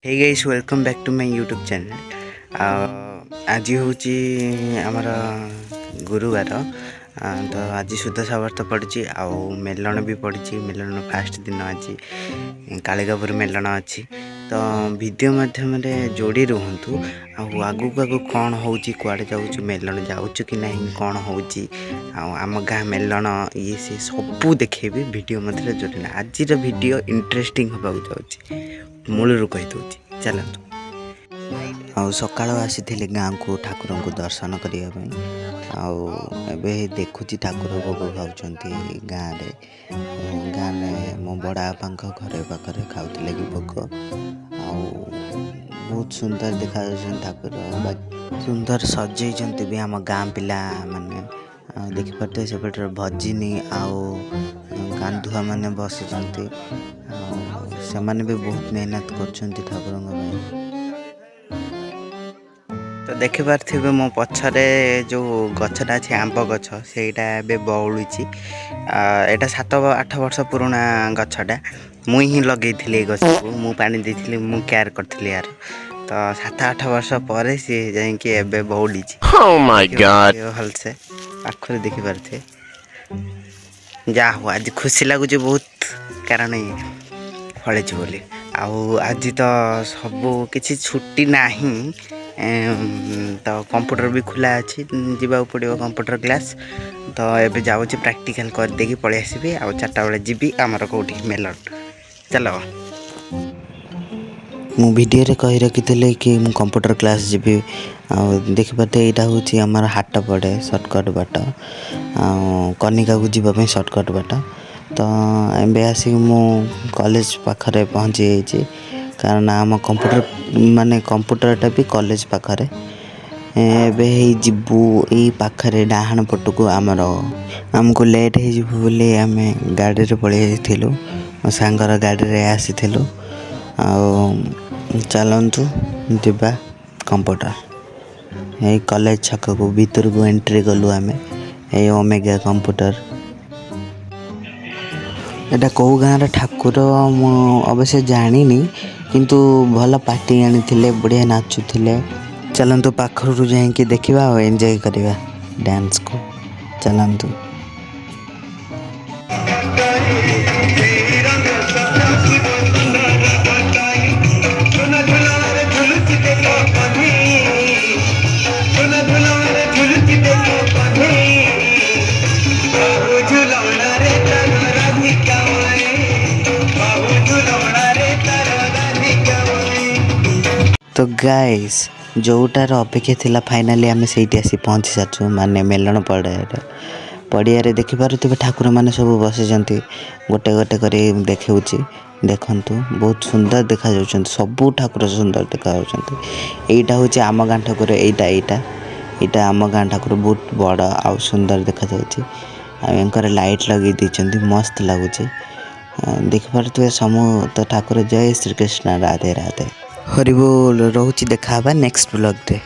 Hey guys welcome back to my YouTube channel. आज हूँ आमर गुरुवार। तो आज शुद्ध सावर्त पड़ी आउ मेलन भी पड़ी। मेलन फास्ट दिन आज कालिकापुर मेलन अच्छी। तो वीडियो माध्यम जोड़ी रुहतु आगू आगू कौन हो कुआड़े जाऊँ मेलन जाऊँ कि नहीं कौन हो आम गाँ मेलन ये सी सबू देखेबी वीडियो मध्य जोड़ी आज वीडियो इंटरेस्टिंग होगा जाऊँगी मूलरू कहीदे चलतु। सका आसी गाँ को ठाकुर को दर्शन करने देखुची ठाकुर भोग खाऊँ गाँव में मो बड़ा बापा घर पाखे खाऊले कि भोग बहुत सुंदर देखा ठाकुर सुंदर सजेइंट भी आम गाँ पिला माने देखिपे सेपटे भजिनी आउ कांधुआ मैंने बसुँच से भी बहुत मेहनत कर। तो देखिपे मो पछरे जो गछटा अच्छे आंब गछ सेटा बउली एटा 7-8 वर्ष पुराना गछटा मुई ही लगे गछ को मु पानी देती मु केयर करी यार। तो 7-8 वर्ष पर सी जाए बउली भलसे पाखर देखिपे जा हो आज खुशी लगुच बहुत कारण फले बोली आज तो सबू किसी छुट्टी नहीं। तो कंप्यूटर भी खुला अच्छी जावाक पड़ो कंप्यूटर क्लास। तो ये जाऊँ प्रैक्टिकल कर देकी पलि आसबि आ 4टा बेले जीवी आमर कौटी मेलन चलो। मु वीडियो रे कही रखी कि मु कंप्यूटर क्लास जीवी देखिपे यहाँ हूँ आमर हाट पड़े सर्टकट बाट कनिका को जीवाई सर्टकट बाट। तो एबे आसिक मु कॉलेज पाखरे पहुँची जाइए कारण आम कंप्यूटर माने कंप्यूटरटा भी कॉलेज पाखरे एबे जीवु यही पाखरे डाहाण पट को आमर आमको लेट हो बोली आम गाड़ी रे पलि मो सांगर गाड़ी रे आसी चलतु दिबा कंप्यूटर यही कॉलेज छक को भीतर को एंट्री कलु आम ये ओमेगा कंप्यूटर। एटा कौ गाँव ठाकुर अवश्य जानी किंतु भल पार्टी आनी बढ़िया नाचुले। चलतु पाखर जाकि देखा और एंजॉय करवा डांस को चलतु। तो गाइस जोटार अपेक्षा थिला फाइनाली आम से आसी पहुँची सारु माने मेलन पड़िया देखिपे ठाकुर मैंने सब बसी गोटे गोटे कर देखी देखु बहुत सुंदर देखा सबू ठाकुर सुंदर देखा यहाँ हूँ आम गाँ ठाकुर यहाँ आम गाँ ठाकुर बहुत बड़ आ सुंदर देखा लाइट लगे मस्त लगुच देखिपे समूह ठाकुर जय श्रीकृष्ण राधे राधे हरि बोल। रोची देखा नेक्स्ट ब्लॉग रे।